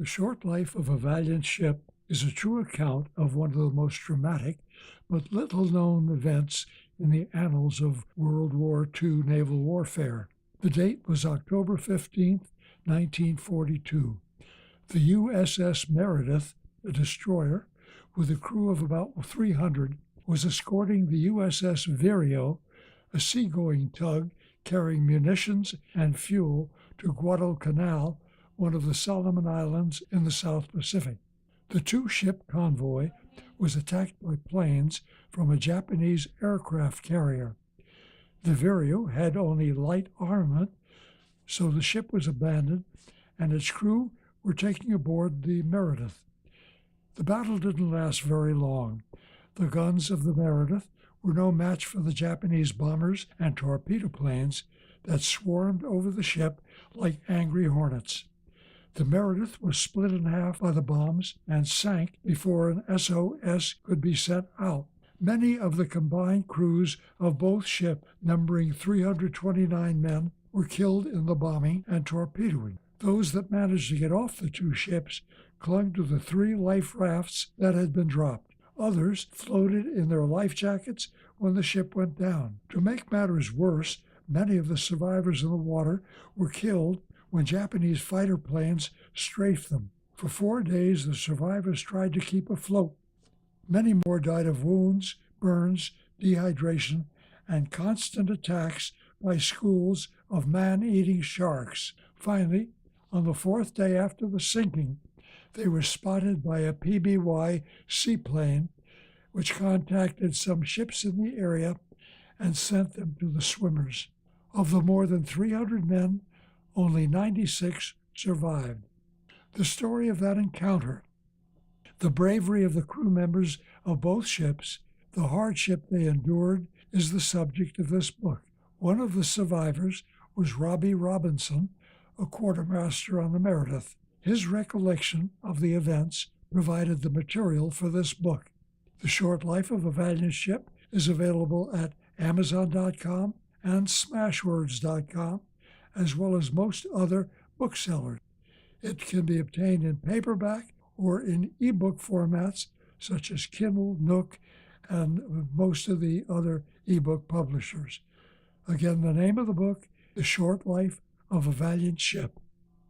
The Short Life of a Valiant Ship is a true account of one of the most dramatic but little-known events in the annals of World War II naval warfare. The date was October 15, 1942. The USS Meredith, a destroyer, with a crew of about 300, was escorting the USS Vireo, a seagoing tug carrying munitions and fuel, to Guadalcanal, one of the Solomon Islands in the South Pacific. The two-ship convoy was attacked by planes from a Japanese aircraft carrier. The Vireo had only light armament, so the ship was abandoned, and its crew were taken aboard the Meredith. The battle didn't last very long. The guns of the Meredith were no match for the Japanese bombers and torpedo planes that swarmed over the ship like angry hornets. The Meredith was split in half by the bombs and sank before an SOS could be sent out. Many of the combined crews of both ships, numbering 329 men, were killed in the bombing and torpedoing. Those that managed to get off the two ships clung to the 3 life rafts that had been dropped. Others floated in their life jackets when the ship went down. To make matters worse, many of the survivors in the water were killed when Japanese fighter planes strafed them. For 4 days, the survivors tried to keep afloat. Many more died of wounds, burns, dehydration, and constant attacks by schools of man-eating sharks. Finally, on the 4th day after the sinking, they were spotted by a PBY seaplane, which contacted some ships in the area and sent them to the swimmers. Of the more than 300 men, only 96 survived. The story of that encounter, the bravery of the crew members of both ships, the hardship they endured, is the subject of this book. One of the survivors was Robbie Robinson, a quartermaster on the Meredith. His recollection of the events provided the material for this book. The Short Life of a Valiant Ship is available at Amazon.com and Smashwords.com, as well as most other booksellers. It can be obtained in paperback or in ebook formats such as Kindle, Nook, and most of the other ebook publishers. Again, the name of the book, The Short Life of a Valiant Ship.